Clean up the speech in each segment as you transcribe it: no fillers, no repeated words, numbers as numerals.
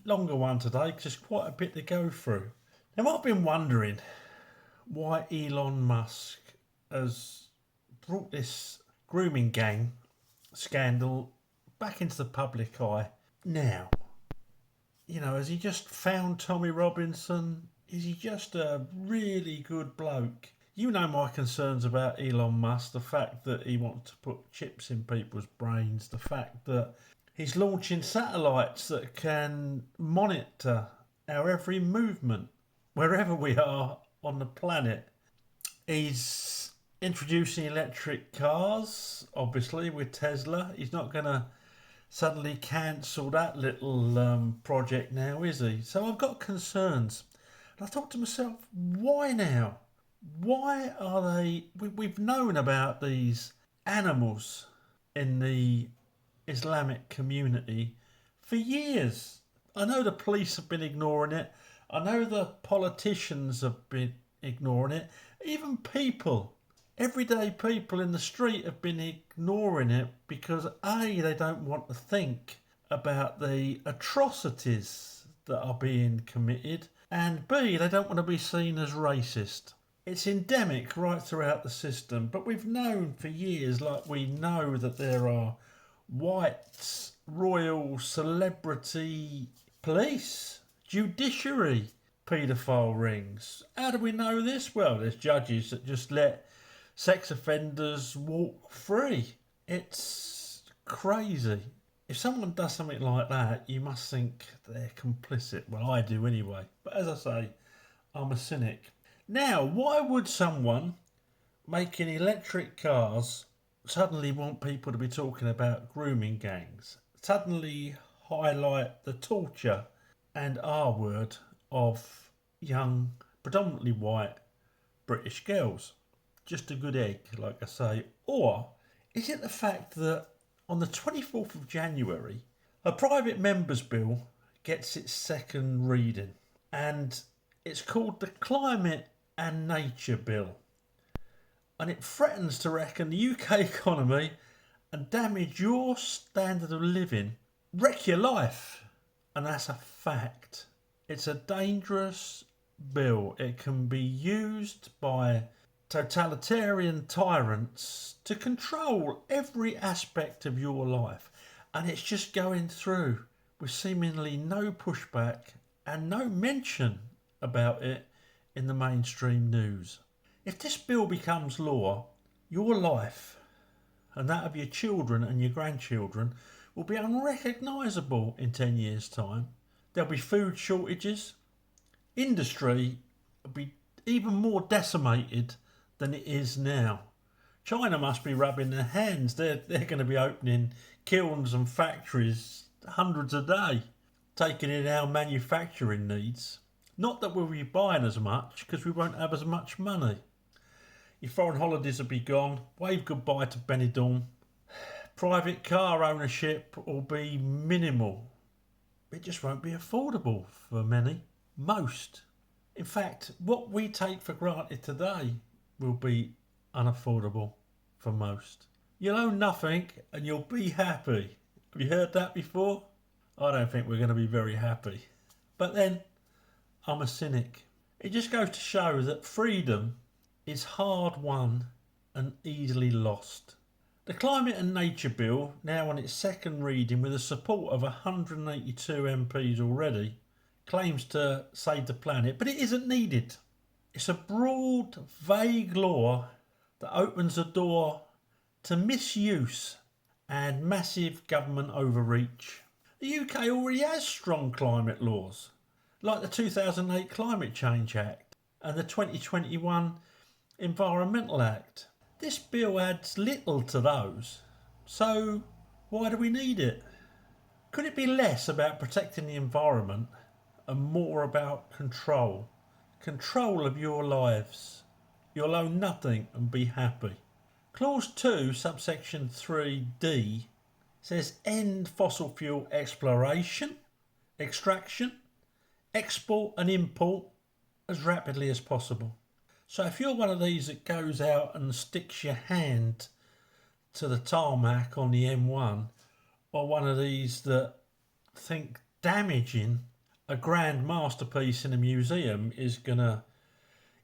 longer one today because there's quite a bit to go through. Now, I've been wondering why Elon Musk has brought this grooming gang scandal back into the public eye now. You know, has he just found Tommy Robinson? Is he just a really good bloke? You know my concerns about Elon Musk, the fact that he wants to put chips in people's brains, the fact that he's launching satellites that can monitor our every movement, wherever we are on the planet. He's introducing electric cars, obviously, with Tesla. He's not going to suddenly cancel that little project now, is he? So I've got concerns. And I thought to myself, why now? Why are they... We've known about these animals in the Islamic community for years. I know the police have been ignoring it. I know the politicians have been ignoring it. Even people, everyday people in the street have been ignoring it because A, they don't want to think about the atrocities that are being committed, and B, they don't want to be seen as racist. It's endemic right throughout the system, but we've known for years, like we know that there are white, royal, celebrity, police, judiciary, paedophile rings. How do we know this? Well, there's judges that just let sex offenders walk free. It's crazy. If someone does something like that, you must think they're complicit. Well, I do anyway. But as I say, I'm a cynic. Now, why would someone making electric cars suddenly want people to be talking about grooming gangs? Suddenly highlight the torture and R word of young, predominantly white British girls? Just a good egg, like I say. Or is it the fact that on the 24th of January, a private member's bill gets its second reading, and it's called the Climate and Nature Bill, and it threatens to wreck the UK economy and damage your standard of living, wreck your life, and that's a fact. It's a dangerous bill. It can be used by totalitarian tyrants to control every aspect of your life, and it's just going through with seemingly no pushback and no mention about it in the mainstream news. If this bill becomes law, your life and that of your children and your grandchildren will be unrecognisable in 10 years' time. There'll be food shortages. Industry will be even more decimated than it is now. China must be rubbing their hands. They're going to be opening kilns and factories hundreds a day, taking in our manufacturing needs. Not that we'll be buying as much because we won't have as much money. Your foreign holidays will be gone. Wave goodbye to Benidorm. Private car ownership will be minimal. It just won't be affordable for many. Most. In fact, what we take for granted today will be unaffordable for most. You'll own nothing and you'll be happy. Have you heard that before? I don't think we're going to be very happy. But then, I'm a cynic. It just goes to show that freedom is hard won and easily lost. The Climate and Nature Bill, now on its second reading with the support of 182 MPs already, claims to save the planet, but it isn't needed. It's a broad, vague law that opens the door to misuse and massive government overreach. The UK already has strong climate laws, like the 2008 Climate Change Act and the 2021 Environmental Act. This bill adds little to those, so why do we need it? Could it be less about protecting the environment and more about control? Control of your lives. You'll own nothing and be happy. Clause 2, subsection 3D, says end fossil fuel exploration, extraction, export and import as rapidly as possible. So if you're one of these that goes out and sticks your hand to the tarmac on the M1, or one of these that think damaging a grand masterpiece in a museum is going to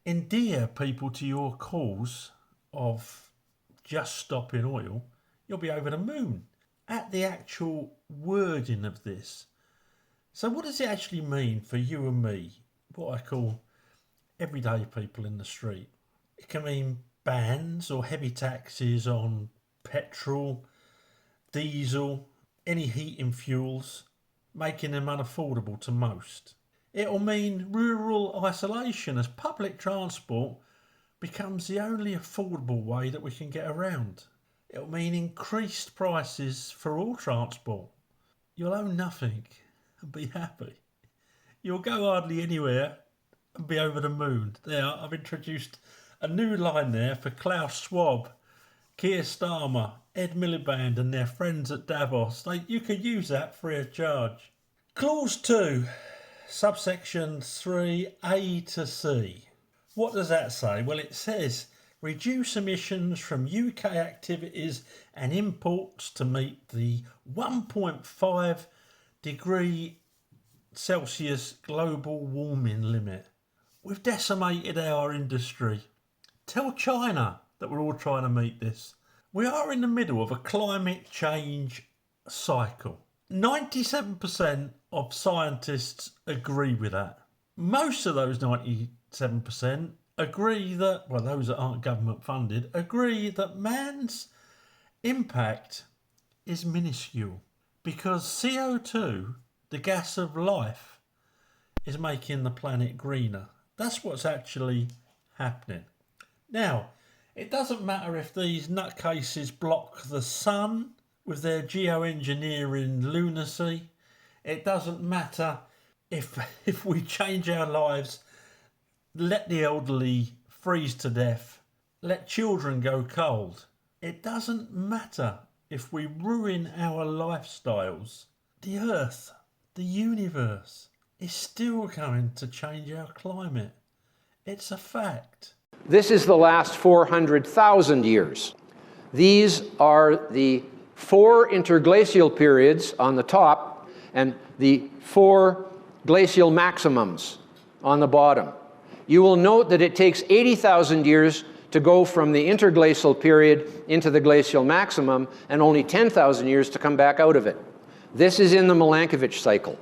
endear people to your cause of just stopping oil, you'll be over the moon at the actual wording of this. So what does it actually mean for you and me, what I call everyday people in the street? It can mean bans or heavy taxes on petrol, diesel, any heating fuels, making them unaffordable to most. It'll mean rural isolation as public transport becomes the only affordable way that we can get around. It'll mean increased prices for all transport. You'll own nothing and be happy. You'll go hardly anywhere and be over the moon. There, I've introduced a new line there for Klaus Schwab, Keir Starmer, Ed Miliband and their friends at Davos. You can use that free of charge. Clause 2, subsection 3A to C. What does that say? Well, it says reduce emissions from UK activities and imports to meet the 1.5 degree Celsius global warming limit. We've decimated our industry. Tell China that we're all trying to meet this. We are in the middle of a climate change cycle. 97% of scientists agree with that. Most of those 97% agree that, well, those that aren't government funded, agree that man's impact is minuscule because CO2, the gas of life, is making the planet greener. That's what's actually happening. Now, it doesn't matter if these nutcases block the sun with their geoengineering lunacy. It doesn't matter if we change our lives, let the elderly freeze to death, let children go cold. It doesn't matter if we ruin our lifestyles. The earth, the universe, is still going to change our climate. It's a fact. This is the last 400,000 years. These are the 4 interglacial periods on the top and the 4 glacial maximums on the bottom. You will note that it takes 80,000 years to go from the interglacial period into the glacial maximum and only 10,000 years to come back out of it. This is in the Milankovitch cycle.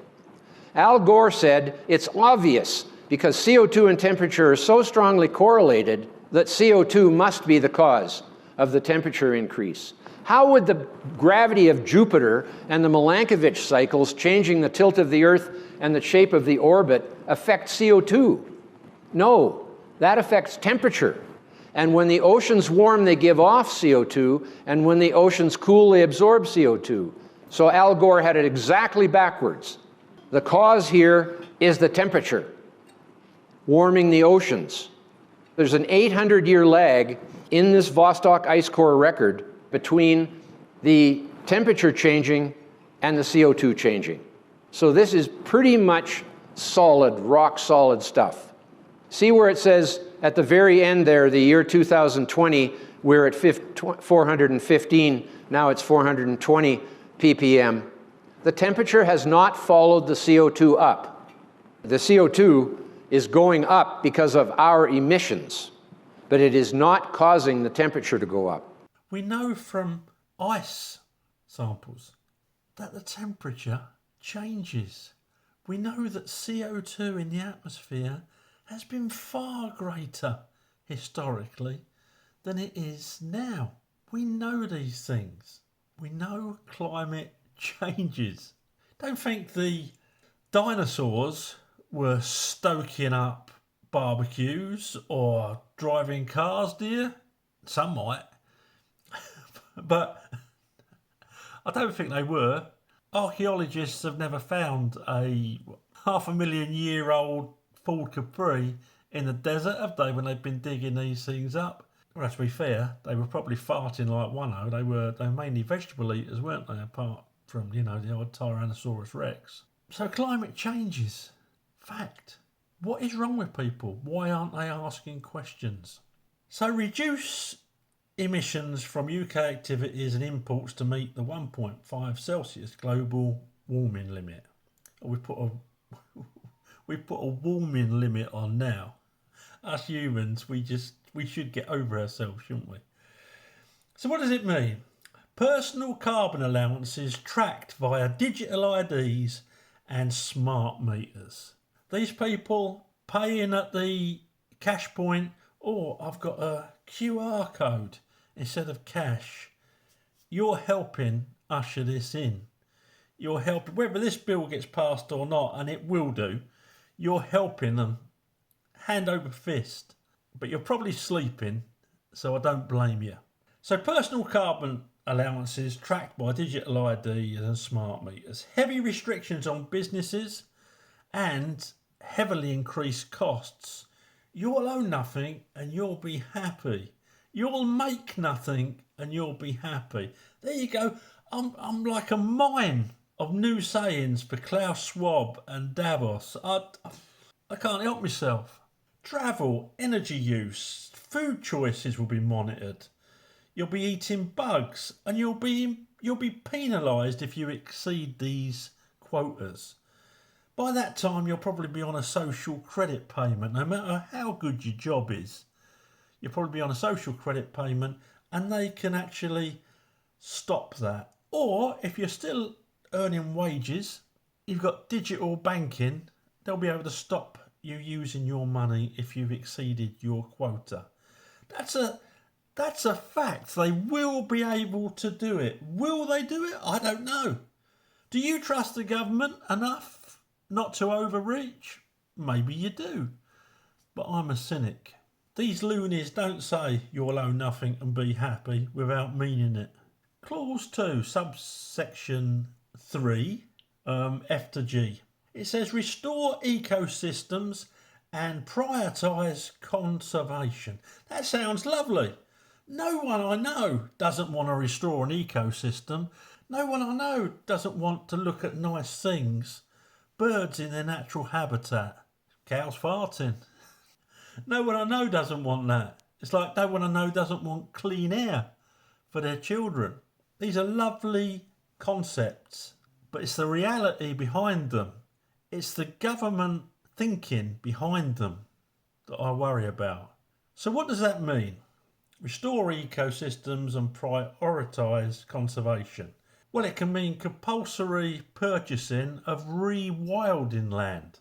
Al Gore said it's obvious because CO2 and temperature are so strongly correlated that CO2 must be the cause of the temperature increase. How would the gravity of Jupiter and the Milankovitch cycles changing the tilt of the Earth and the shape of the orbit affect CO2? No, that affects temperature. And when the oceans warm, they give off CO2, and when the oceans cool, they absorb CO2. So Al Gore had it exactly backwards. The cause here is the temperature, warming the oceans. There's an 800-year lag in this Vostok ice core record between the temperature changing and the CO2 changing. So this is pretty much solid, rock solid stuff. See where it says at the very end there, the year 2020, we're at 415, now it's 420 ppm. The temperature has not followed the CO2 up. The CO2 is going up because of our emissions, but it is not causing the temperature to go up. We know from ice samples that the temperature changes. We know that CO2 in the atmosphere has been far greater historically than it is now. We know these things. We know climate changes. Don't think the dinosaurs were stoking up barbecues or driving cars, do you? Some might. But I don't think they were. Archaeologists have never found a 500,000-year-old Ford Capri in the desert, have they, when they've been digging these things up? Well, to be fair, they were probably farting like one-o. They were mainly vegetable eaters, weren't they, apart from, the odd Tyrannosaurus Rex. So climate changes. Fact. What is wrong with people? Why aren't they asking questions? So reduce emissions from UK activities and imports to meet the 1.5 Celsius global warming limit. We put we put a warming limit on now. Us humans, we should get over ourselves, shouldn't we? So what does it mean? Personal carbon allowances tracked via digital IDs and smart meters. These people pay in at the cash point, or I've got a QR code instead of cash. You're helping usher this in. You're helping, whether this bill gets passed or not, and it will do, you're helping them hand over fist. But you're probably sleeping, so I don't blame you. So personal carbon allowances tracked by digital ID and smart meters. Heavy restrictions on businesses and heavily increased costs. You'll own nothing and you'll be happy. You'll make nothing and you'll be happy. There you go. I'm like a mine of new sayings for Klaus Schwab and Davos. I can't help myself. Travel, energy use, food choices will be monitored. You'll be eating bugs and you'll be penalised if you exceed these quotas. By that time, you'll probably be on a social credit payment. No matter how good your job is, you'll probably be on a social credit payment and they can actually stop that. Or if you're still earning wages, you've got digital banking, they'll be able to stop you using your money if you've exceeded your quota. That's a fact. They will be able to do it. Will they do it? I don't know. Do you trust the government enough not to overreach? Maybe you do. But I'm a cynic. These loonies don't say you'll own nothing and be happy without meaning it. Clause 2, subsection 3, F to G. It says restore ecosystems and prioritise conservation. That sounds lovely. No one I know doesn't want to restore an ecosystem. No one I know doesn't want to look at nice things. Birds in their natural habitat. Cows farting. No one I know doesn't want that. It's like no one I know doesn't want clean air for their children. These are lovely concepts, but it's the reality behind them. It's the government thinking behind them that I worry about. So what does that mean? Restore ecosystems and prioritise conservation. Well, it can mean compulsory purchasing of rewilding land.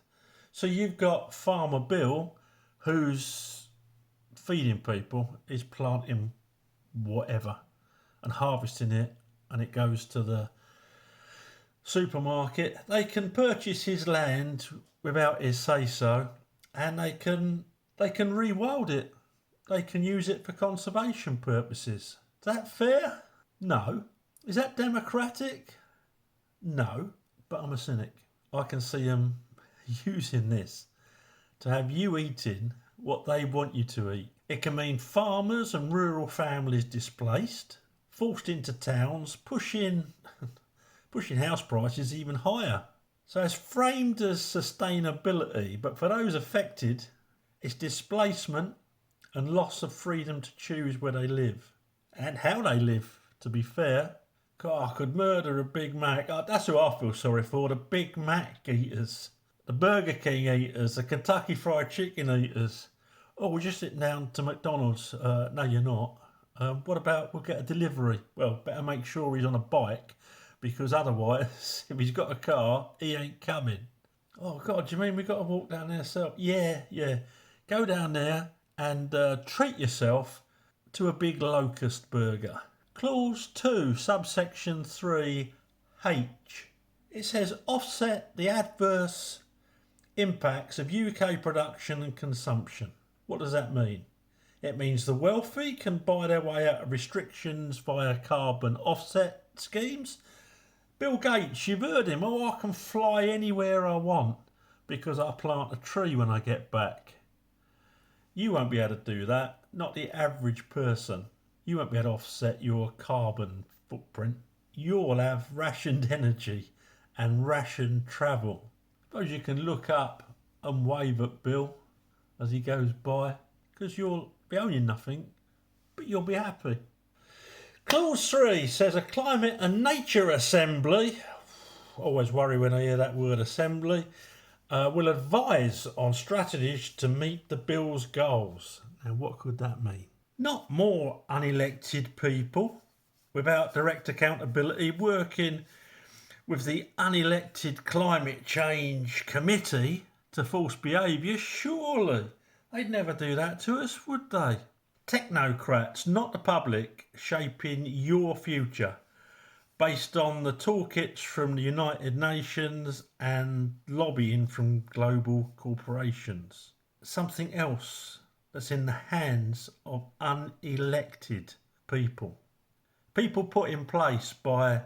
So you've got Farmer Bill, who's feeding people, is planting whatever and harvesting it, and it goes to the supermarket. They can purchase his land without his say-so, and they can rewild it. They can use it for conservation purposes. Is that fair? No. Is that democratic? No. But I'm a cynic. I can see them using this to have you eating what they want you to eat. It can mean farmers and rural families displaced, forced into towns, pushing house prices even higher. So it's framed as sustainability, but for those affected, it's displacement and loss of freedom to choose where they live and how they live, to be fair. God, I could murder a Big Mac. Oh, that's who I feel sorry for, the Big Mac eaters, the Burger King eaters, the Kentucky Fried Chicken eaters. Oh, we're just sitting down to McDonald's. No, you're not. What about we'll get a delivery? Well, better make sure he's on a bike, because otherwise, if he's got a car, he ain't coming. Oh, God, do you mean we've got to walk down there ourselves? Yeah. Go down there and treat yourself to a big locust burger. Clause 2, subsection 3, H. It says offset the adverse impacts of UK production and consumption. What does that mean? It means the wealthy can buy their way out of restrictions via carbon offset schemes. Bill Gates, you've heard him. Oh, I can fly anywhere I want because I plant a tree when I get back. You won't be able to do that, not the average person. You won't be able to offset your carbon footprint. You'll have rationed energy and rationed travel. Suppose you can look up and wave at Bill as he goes by, because you'll be owning nothing, but you'll be happy. Clause 3 says a climate and nature assembly. Always worry when I hear that word assembly. will advise on strategies to meet the bill's goals. Now, what could that mean? Not more unelected people without direct accountability working with the unelected Climate Change Committee to force behaviour. Surely they'd never do that to us, would they? Technocrats, not the public, shaping your future based on the toolkits from the United Nations and lobbying from global corporations. Something else that's in the hands of unelected people. People put in place by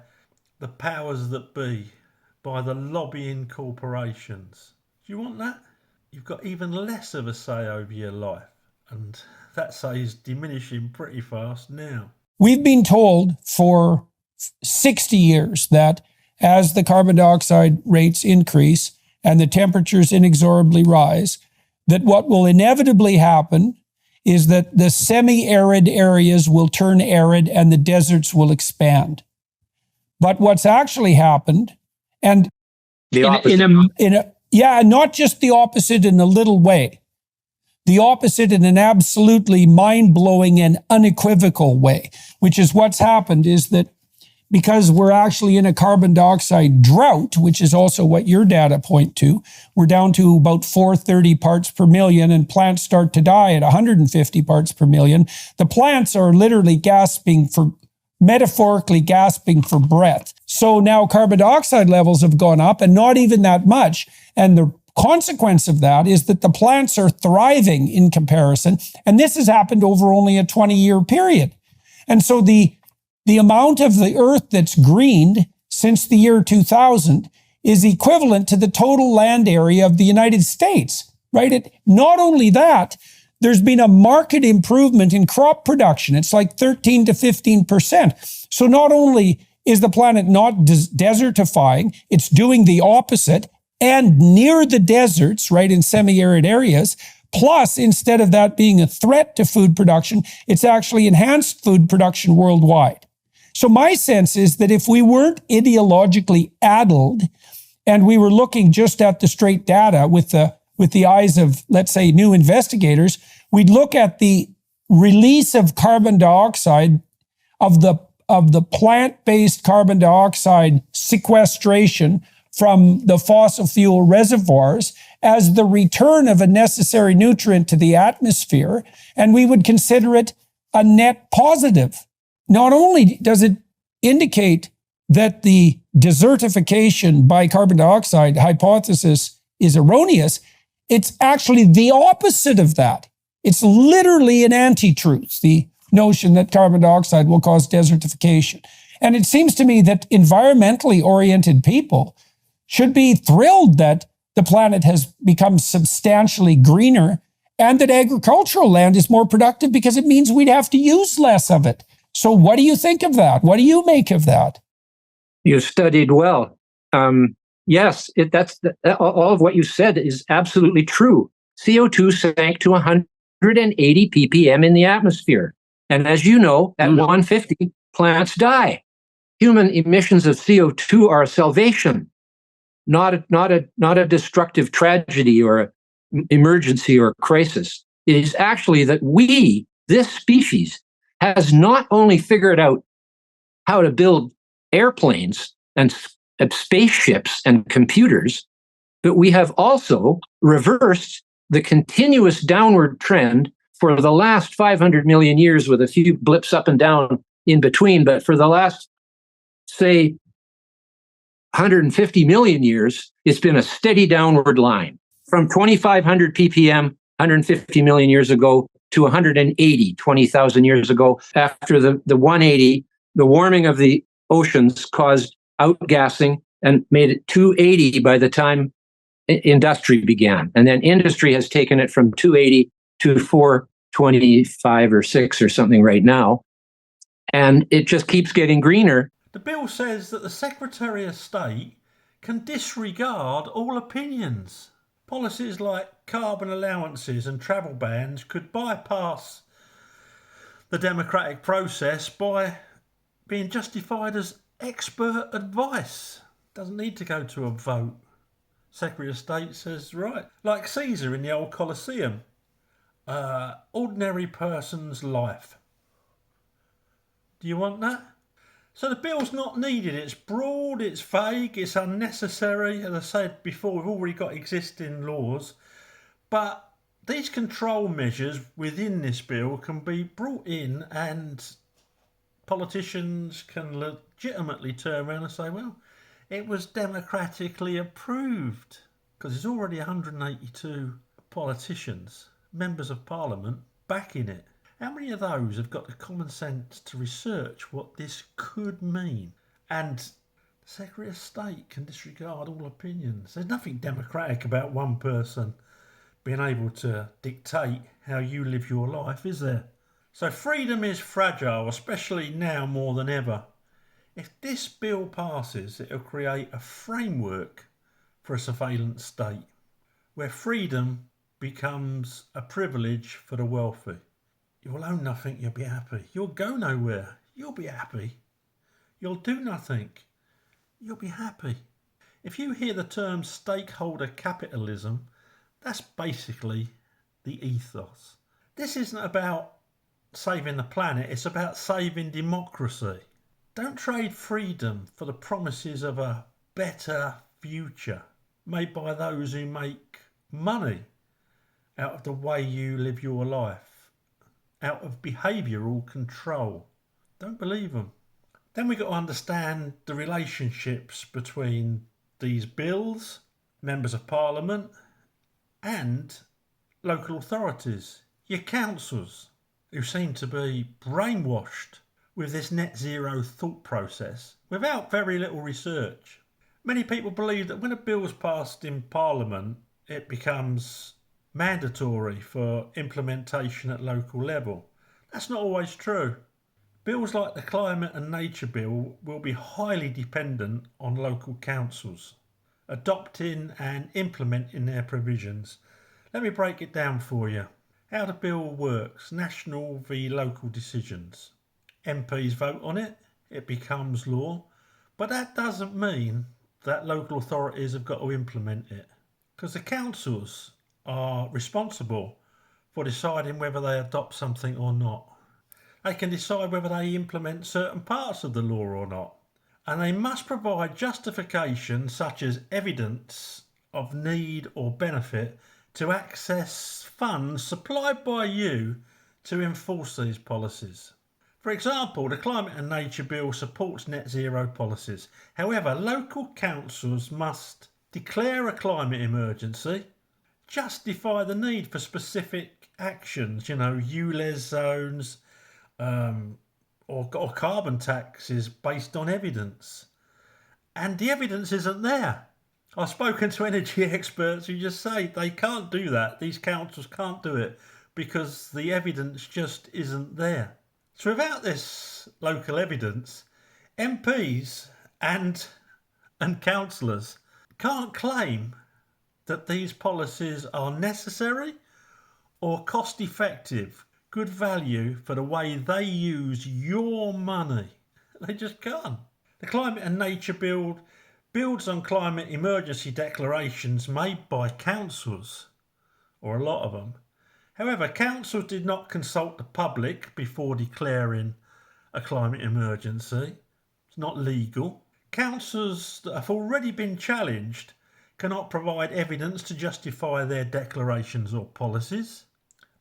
the powers that be, by the lobbying corporations. Do you want that? You've got even less of a say over your life, and that say is diminishing pretty fast now. We've been told for 60 years that as the carbon dioxide rates increase and the temperatures inexorably rise, that what will inevitably happen is that the semi-arid areas will turn arid and the deserts will expand. But what's actually happened, and The opposite. not just the opposite in a little way, the opposite in an absolutely mind-blowing and unequivocal way, which is what's happened is that because we're actually in a carbon dioxide drought, which is also what your data point to, we're down to about 430 parts per million and plants start to die at 150 parts per million. The plants are literally metaphorically gasping for breath. So now carbon dioxide levels have gone up and not even that much. And the consequence of that is that the plants are thriving in comparison. And this has happened over only a 20-year period. And so the amount of the earth that's greened since the year 2000 is equivalent to the total land area of the United States, right? Not only that, there's been a marked improvement in crop production. It's like 13 to 15%. So not only is the planet not desertifying, it's doing the opposite. And near the deserts, right, in semi-arid areas, plus instead of that being a threat to food production, it's actually enhanced food production worldwide. So my sense is that if we weren't ideologically addled and we were looking just at the straight data with the eyes of, let's say, new investigators, we'd look at the release of carbon dioxide, of the plant-based carbon dioxide sequestration from the fossil fuel reservoirs as the return of a necessary nutrient to the atmosphere, and we would consider it a net positive. Not only does it indicate that the desertification by carbon dioxide hypothesis is erroneous, it's actually the opposite of that. It's literally an anti-truth, the notion that carbon dioxide will cause desertification. And it seems to me that environmentally oriented people should be thrilled that the planet has become substantially greener and that agricultural land is more productive because it means we'd have to use less of it. So what do you think of that? What do you make of that? You studied well. Yes, all of what you said is absolutely true. CO2 sank to 180 ppm in the atmosphere. And as you know, at 150, plants die. Human emissions of CO2 are a salvation, not a destructive tragedy or emergency or crisis. It is actually that we, this species, has not only figured out how to build airplanes and spaceships and computers, but we have also reversed the continuous downward trend for the last 500 million years with a few blips up and down in between. But for the last, say, 150 million years, it's been a steady downward line from 2,500 ppm 150 million years ago to 180, 20,000 years ago. After the 180, the warming of the oceans caused outgassing and made it 280 by the time industry began. And then industry has taken it from 280 to 425 or 6 or something right now. And it just keeps getting greener. The bill says that the Secretary of State can disregard all opinions. Policies like carbon allowances and travel bans could bypass the democratic process by being justified as expert advice. Doesn't need to go to a vote. Secretary of State says, right, like Caesar in the old Colosseum, ordinary person's life. Do you want that? So the bill's not needed. It's broad, it's vague, it's unnecessary. As I said before, we've already got existing laws. But these control measures within this bill can be brought in, and politicians can legitimately turn around and say, well, it was democratically approved, because there's already 182 politicians, members of parliament, backing it. How many of those have got the common sense to research what this could mean? And the Secretary of State can disregard all opinions. There's nothing democratic about one person being able to dictate how you live your life, is there? So freedom is fragile, especially now more than ever. If this bill passes, it'll create a framework for a surveillance state where freedom becomes a privilege for the wealthy. You'll own nothing, you'll be happy. You'll go nowhere, you'll be happy. You'll do nothing, you'll be happy. If you hear the term stakeholder capitalism, that's basically the ethos. This isn't about saving the planet, it's about saving democracy. Don't trade freedom for the promises of a better future made by those who make money out of the way you live your life, out of behavioural control. Don't believe them. Then we've got to understand the relationships between these bills, members of parliament, and local authorities, your councils, who seem to be brainwashed with this net zero thought process without very little research. Many people believe that when a bill is passed in Parliament, it becomes mandatory for implementation at local level. That's not always true. Bills like the Climate and Nature Bill will be highly dependent on local councils adopting and implementing their provisions. Let me break it down for you. How the bill works: national v local decisions. MPs vote on it, it becomes law, but that doesn't mean that local authorities have got to implement it, because the councils are responsible for deciding whether they adopt something or not. They can decide whether they implement certain parts of the law or not, and they must provide justification such as evidence of need or benefit to access funds supplied by you to enforce these policies. For example, the Climate and Nature Bill supports net zero policies. However, local councils must declare a climate emergency, justify the need for specific actions, ULEZ zones, or carbon taxes based on evidence. And the evidence isn't there. I've spoken to energy experts who just say they can't do that. These councils can't do it because the evidence just isn't there. So without this local evidence, MPs and councillors can't claim that these policies are necessary or cost effective, good value for the way they use your money. They just can't. The Climate and Nature Bill builds on climate emergency declarations made by councils, or a lot of them. However, councils did not consult the public before declaring a climate emergency. It's not legal. Councils that have already been challenged cannot provide evidence to justify their declarations or policies.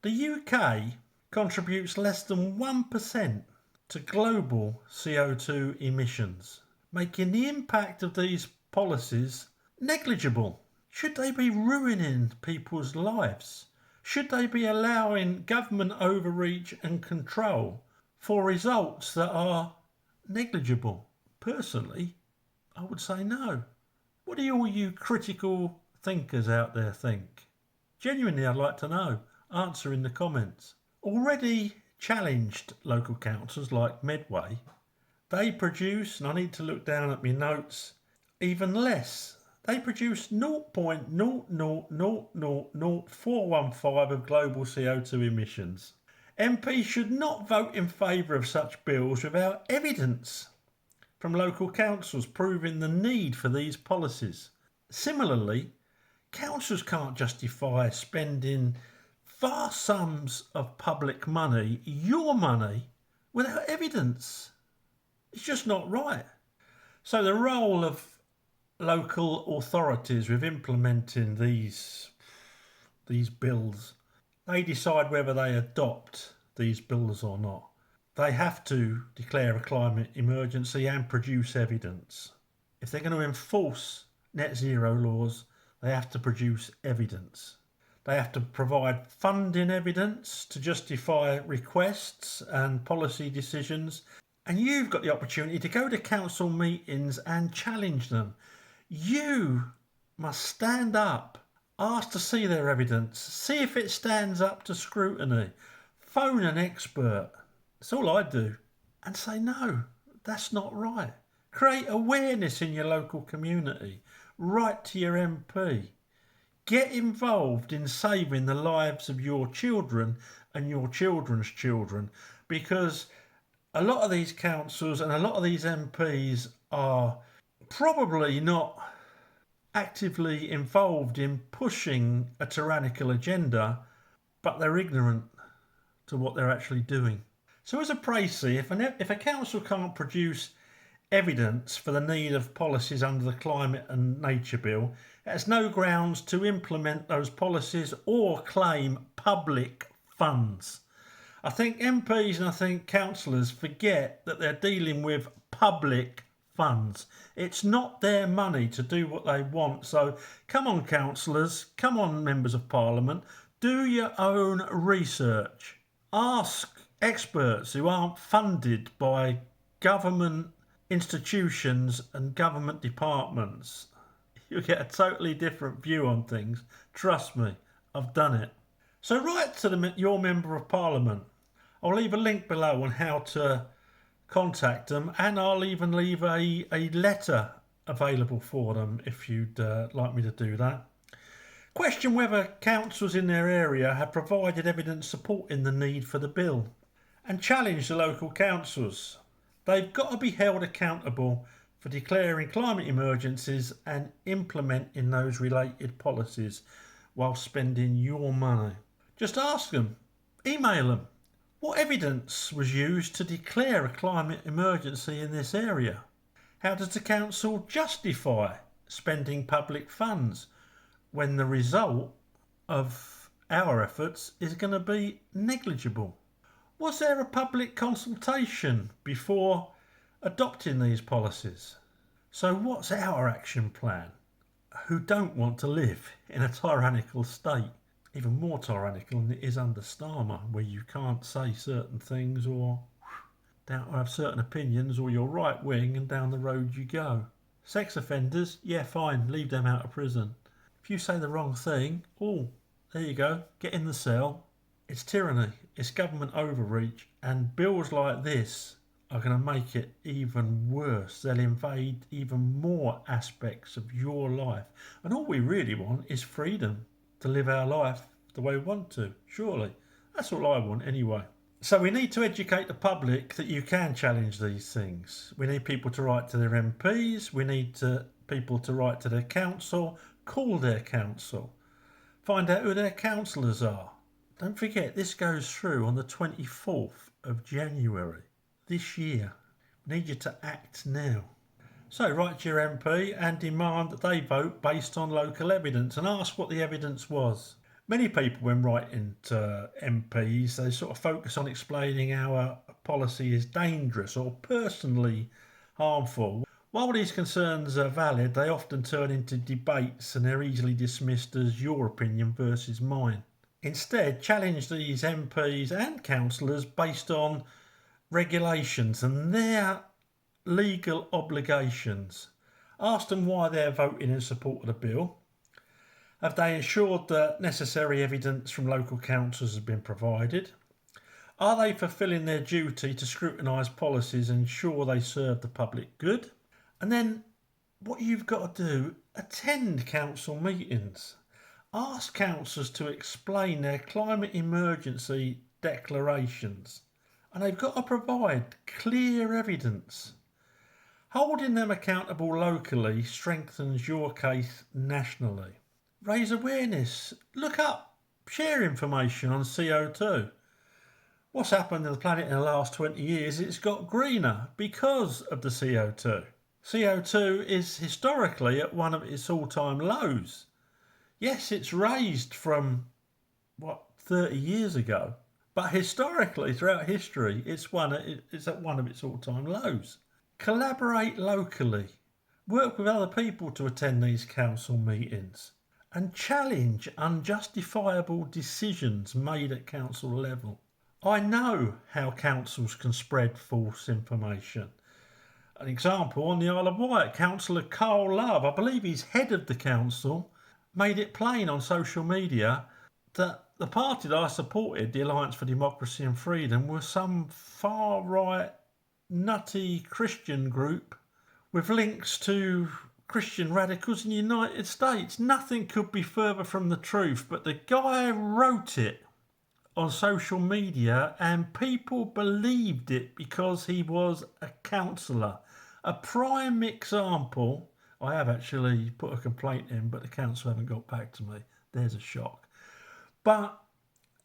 The UK contributes less than 1% to global CO2 emissions, making the impact of these policies negligible. Should they be ruining people's lives? Should they be allowing government overreach and control for results that are negligible? Personally, I would say no. What do all you critical thinkers out there think? Genuinely, I'd like to know. Answer in the comments. Already challenged local councils like Medway, they produce, and I need to look down at my notes, even less. They produce 0.0000415 of global CO2 emissions. MPs should not vote in favour of such bills without evidence from local councils proving the need for these policies. Similarly, councils can't justify spending vast sums of public money, your money, without evidence. It's just not right. So the role of local authorities with implementing these bills, they decide whether they adopt these bills or not. They have to declare a climate emergency and produce evidence. If they're going to enforce net zero laws, they have to produce evidence. They have to provide funding evidence to justify requests and policy decisions. And you've got the opportunity to go to council meetings and challenge them. You must stand up, ask to see their evidence, see if it stands up to scrutiny, phone an expert. That's all I do. And say, no, that's not right. Create awareness in your local community. Write to your MP. Get involved in saving the lives of your children and your children's children, because a lot of these councils and a lot of these MPs are probably not actively involved in pushing a tyrannical agenda, but they're ignorant to what they're actually doing. So as a précis, if a council can't produce evidence for the need of policies under the Climate and Nature Bill, it has no grounds to implement those policies or claim public funds. I think MPs and I think councillors forget that they're dealing with public funds. It's not their money to do what they want. So come on, councillors, come on, members of parliament, do your own research. Ask experts who aren't funded by government institutions and government departments. You'll get a totally different view on things. Trust me, I've done it. So write to your Member of Parliament. I'll leave a link below on how to contact them, and I'll even leave a letter available for them if you'd like me to do that. Question whether councils in their area have provided evidence supporting the need for the bill, and challenge the local councils. They've got to be held accountable for declaring climate emergencies and implementing those related policies while spending your money. Just ask them, email them. What evidence was used to declare a climate emergency in this area? How does the council justify spending public funds when the result of our efforts is going to be negligible? Was there a public consultation before adopting these policies? So what's our action plan? Who don't want to live in a tyrannical state? Even more tyrannical than it is under Starmer, where you can't say certain things or have certain opinions, or you're right wing and down the road you go. Sex offenders, yeah, fine, leave them out of prison. If you say the wrong thing, oh, there you go, get in the cell. It's tyranny, it's government overreach, and bills like this are going to make it even worse. They'll invade even more aspects of your life. And all we really want is freedom to live our life the way we want to, surely. That's all I want anyway. So we need to educate the public that you can challenge these things. We need people to write to their MPs, we need people to write to their council, call their council, find out who their councillors are. Don't forget, this goes through on the 24th of January this year. We need you to act now. So write to your MP and demand that they vote based on local evidence, and ask what the evidence was. Many people, when writing to MPs, they sort of focus on explaining how a policy is dangerous or personally harmful. While these concerns are valid, they often turn into debates and they're easily dismissed as your opinion versus mine. Instead, challenge these MPs and councillors based on regulations and their legal obligations. Ask them why they're voting in support of the bill. Have they ensured that necessary evidence from local councils has been provided? Are they fulfilling their duty to scrutinise policies and ensure they serve the public good? And then what you've got to do, attend council meetings. Ask councillors to explain their climate emergency declarations, and they've got to provide clear evidence. Holding them accountable locally strengthens your case nationally. raise awareness, look up, share information on CO2. What's happened to the planet in the last 20 years? It's got greener because of the CO2. CO2 is historically at one of its all-time lows. Yes, it's raised from, 30 years ago. But historically, throughout history, it's at one of its all-time lows. Collaborate locally. Work with other people to attend these council meetings. And challenge unjustifiable decisions made at council level. I know how councils can spread false information. An example, on the Isle of Wight, Councillor Carl Love, I believe he's head of the council, made it plain on social media that the party that I supported, the Alliance for Democracy and Freedom, was some far-right, nutty Christian group with links to Christian radicals in the United States. Nothing could be further from the truth, but the guy wrote it on social media and people believed it because he was a councillor. A prime example, I have actually put a complaint in, but the council haven't got back to me. There's a shock. But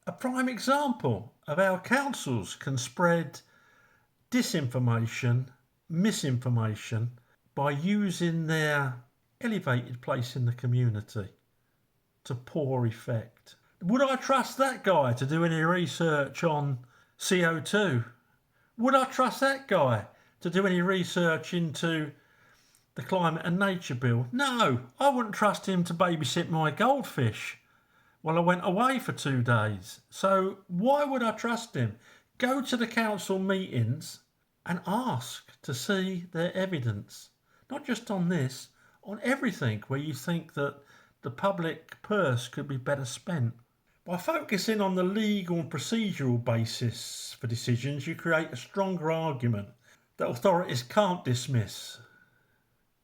a prime example of how councils can spread disinformation, misinformation by using their elevated place in the community to poor effect. Would I trust that guy to do any research on CO2? Would I trust that guy to do any research into the Climate and Nature Bill? No, I wouldn't trust him to babysit my goldfish while I went away for 2 days. So why would I trust him? Go to the council meetings and ask to see their evidence. Not just on this, on everything where you think that the public purse could be better spent. By focusing on the legal and procedural basis for decisions, you create a stronger argument that authorities can't dismiss.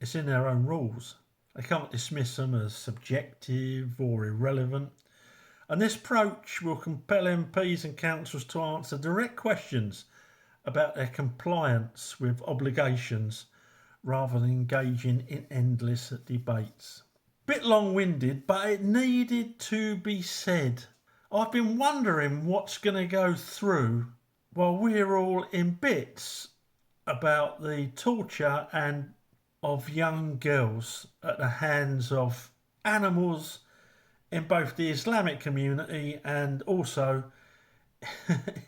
It's in their own rules. They can't dismiss them as subjective or irrelevant. And this approach will compel MPs and councils to answer direct questions about their compliance with obligations rather than engaging in endless debates. Bit long-winded, but it needed to be said. I've been wondering what's going to go through while we're all in bits about the torture of young girls at the hands of animals in both the Islamic community and also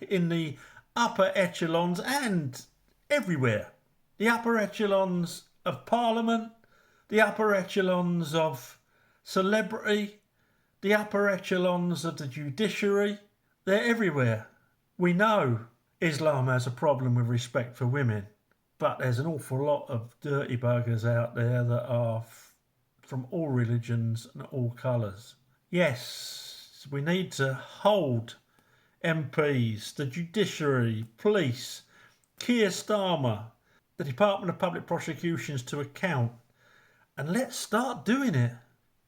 in the upper echelons and everywhere. The upper echelons of Parliament, the upper echelons of celebrity, the upper echelons of the judiciary, they're everywhere. We know Islam has a problem with respect for women, but there's an awful lot of dirty buggers out there that are from all religions and all colours. Yes, we need to hold MPs, the judiciary, police, Keir Starmer, the Department of Public Prosecutions to account. And let's start doing it.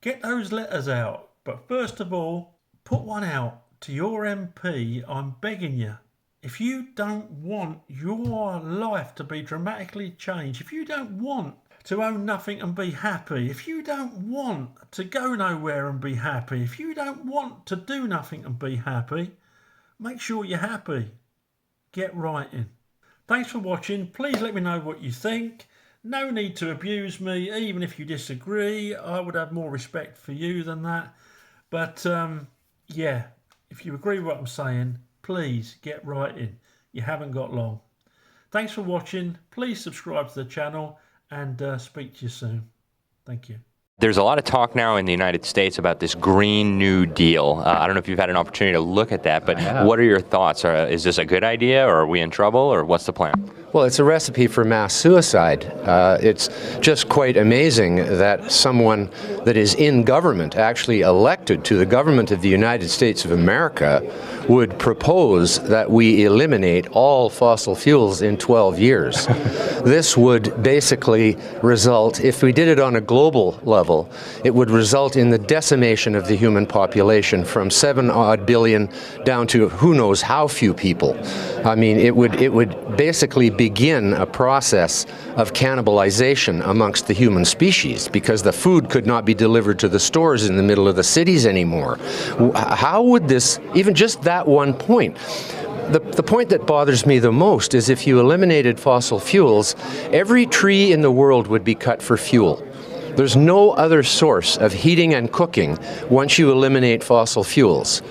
Get those letters out. But first of all, put one out to your MP. I'm begging you. If you don't want your life to be dramatically changed, if you don't want to own nothing and be happy, if you don't want to go nowhere and be happy, if you don't want to do nothing and be happy, make sure you're happy. Get writing. Thanks for watching. Please let me know what you think. No need to abuse me, even if you disagree. I would have more respect for you than that. But yeah, if you agree with what I'm saying, please get writing. You haven't got long. Thanks for watching. Please subscribe to the channel and speak to you soon. Thank you. There's a lot of talk now in the United States about this Green New Deal. I don't know if you've had an opportunity to look at that, but what are your thoughts? Is this a good idea, or are we in trouble, or what's the plan? Well, it's a recipe for mass suicide. It's just quite amazing that someone that is in government, actually elected to the government of the United States of America, would propose that we eliminate all fossil fuels in 12 years. This would basically result, if we did it on a global level, it would result in the decimation of the human population from 7 odd billion down to who knows how few people. I mean, it would basically begin a process of cannibalization amongst the human species because the food could not be delivered to the stores in the middle of the cities anymore. How would this, even just that one point, the point that bothers me the most is if you eliminated fossil fuels, every tree in the world would be cut for fuel. There's no other source of heating and cooking once you eliminate fossil fuels.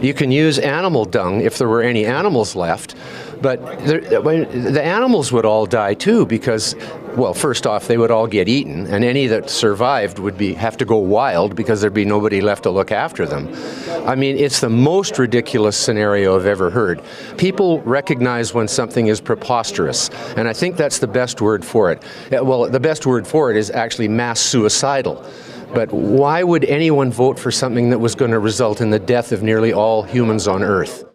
You can use animal dung if there were any animals left, but the animals would all die too because, well, first off, they would all get eaten, and any that survived would have to go wild because there'd be nobody left to look after them. I mean, it's the most ridiculous scenario I've ever heard. People recognize when something is preposterous, and I think that's the best word for it. Well, the best word for it is actually mass suicidal. But why would anyone vote for something that was going to result in the death of nearly all humans on Earth?